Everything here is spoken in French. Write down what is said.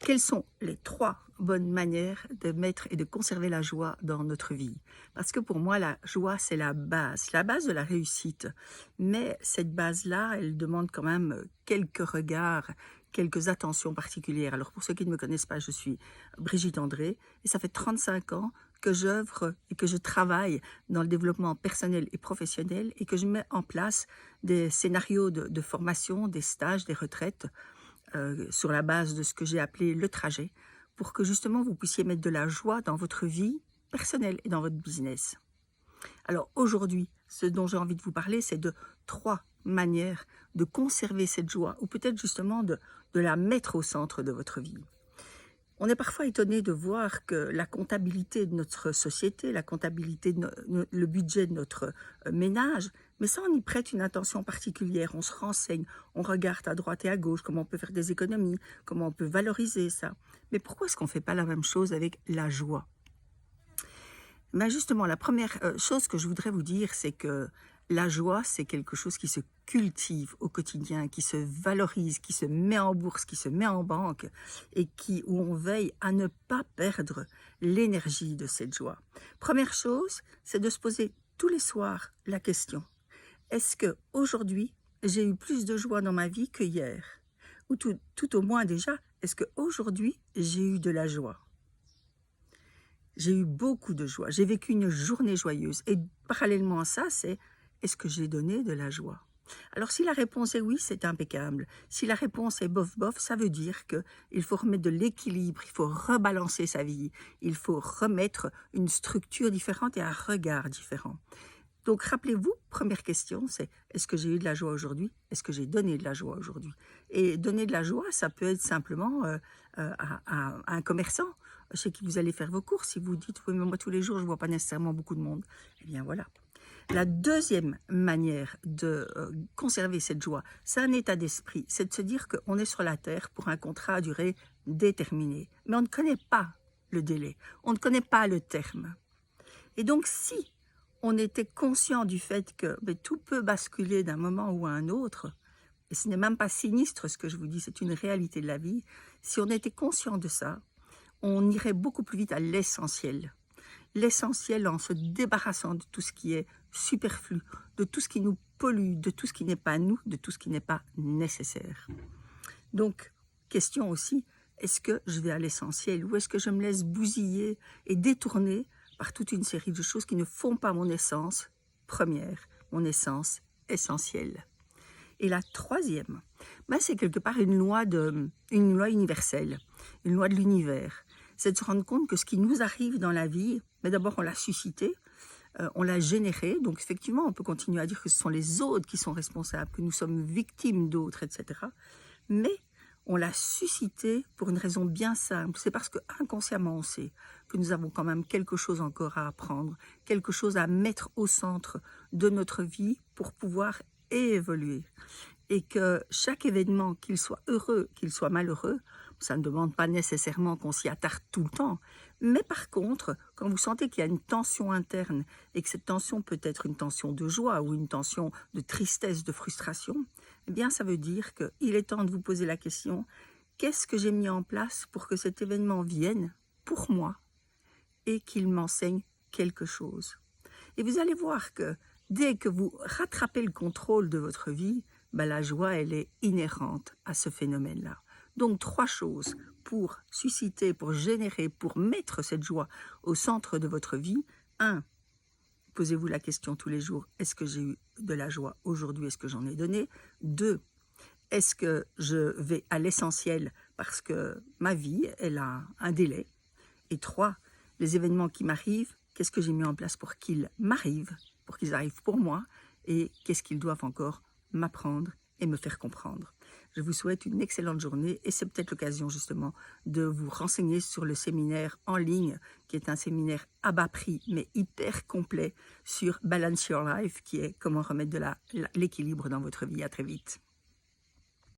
Quelles sont les 3 bonnes manières de mettre et de conserver la joie dans notre vie? Parce que pour moi, la joie, c'est la base de la réussite. Mais cette base-là, elle demande quand même quelques regards, quelques attentions particulières. Alors pour ceux qui ne me connaissent pas, je suis Brigitte André et ça fait 35 ans que j'œuvre et que je travaille dans le développement personnel et professionnel et que je mets en place des scénarios de formation, des stages, des retraites sur la base de ce que j'ai appelé le trajet, pour que justement vous puissiez mettre de la joie dans votre vie personnelle et dans votre business. Alors aujourd'hui, ce dont j'ai envie de vous parler, c'est de 3 manières de conserver cette joie, ou peut-être justement de la mettre au centre de votre vie. On est parfois étonné de voir que la comptabilité de notre société, la comptabilité de le budget de notre ménage, mais ça, on y prête une attention particulière, on se renseigne, on regarde à droite et à gauche comment on peut faire des économies, comment on peut valoriser ça. Mais pourquoi est-ce qu'on ne fait pas la même chose avec la joie? Ben justement, la première chose que je voudrais vous dire, c'est que la joie, c'est quelque chose qui se cultive au quotidien, qui se valorise, qui se met en bourse, qui se met en banque et où on veille à ne pas perdre l'énergie de cette joie. Première chose, c'est de se poser tous les soirs la question: est-ce que aujourd'hui j'ai eu plus de joie dans ma vie que hier? Ou tout au moins déjà, est-ce que aujourd'hui j'ai eu de la joie? J'ai eu beaucoup de joie, j'ai vécu une journée joyeuse et parallèlement à ça, c'est: est-ce que j'ai donné de la joie? Alors si la réponse est oui, c'est impeccable. Si la réponse est bof bof, ça veut dire qu'il faut remettre de l'équilibre, il faut rebalancer sa vie, il faut remettre une structure différente et un regard différent. Donc rappelez-vous, première question, c'est: est-ce que j'ai eu de la joie aujourd'hui? Est-ce que j'ai donné de la joie aujourd'hui? Et donner de la joie, ça peut être simplement à un commerçant chez qui vous allez faire vos courses. Si vous dites: oui, mais moi tous les jours, je vois pas nécessairement beaucoup de monde. Eh bien voilà. La deuxième manière de conserver cette joie, c'est un état d'esprit. C'est de se dire qu'on est sur la Terre pour un contrat à durée déterminée. Mais on ne connaît pas le délai, on ne connaît pas le terme. Et donc si on était conscient du fait que tout peut basculer d'un moment ou à un autre, et ce n'est même pas sinistre ce que je vous dis, c'est une réalité de la vie, si on était conscient de ça, on irait beaucoup plus vite à l'essentiel. L'essentiel en se débarrassant de tout ce qui est superflu, de tout ce qui nous pollue, de tout ce qui n'est pas nous, de tout ce qui n'est pas nécessaire. Donc, question aussi, est-ce que je vais à l'essentiel ou est-ce que je me laisse bousiller et détourner par toute une série de choses qui ne font pas mon essence première, mon essence essentielle? Et la troisième, c'est quelque part une loi universelle, une loi de l'univers. C'est de se rendre compte que ce qui nous arrive dans la vie, mais d'abord on l'a suscité, on l'a généré, donc effectivement on peut continuer à dire que ce sont les autres qui sont responsables, que nous sommes victimes d'autres, etc. Mais on l'a suscité pour une raison bien simple, c'est parce que inconsciemment on sait que nous avons quand même quelque chose encore à apprendre, quelque chose à mettre au centre de notre vie pour pouvoir évoluer. Et que chaque événement, qu'il soit heureux, qu'il soit malheureux, ça ne demande pas nécessairement qu'on s'y attarde tout le temps. Mais par contre, quand vous sentez qu'il y a une tension interne et que cette tension peut être une tension de joie ou une tension de tristesse, de frustration, eh bien ça veut dire qu'il est temps de vous poser la question: qu'est-ce que j'ai mis en place pour que cet événement vienne pour moi et qu'il m'enseigne quelque chose? Et vous allez voir que dès que vous rattrapez le contrôle de votre vie, la joie, elle est inhérente à ce phénomène-là. Donc 3 choses pour susciter, pour générer, pour mettre cette joie au centre de votre vie. 1. Posez-vous la question tous les jours: est-ce que j'ai eu de la joie aujourd'hui? Est-ce que j'en ai donné? 2. Est-ce que je vais à l'essentiel parce que ma vie, elle a un délai? Et 3. Les événements qui m'arrivent, qu'est-ce que j'ai mis en place pour qu'ils m'arrivent, pour qu'ils arrivent pour moi, et qu'est-ce qu'ils doivent encore m'apprendre et me faire comprendre. Je vous souhaite une excellente journée et c'est peut-être l'occasion justement de vous renseigner sur le séminaire en ligne qui est un séminaire à bas prix mais hyper complet sur Balance Your Life, qui est comment remettre de l'équilibre dans votre vie. À très vite.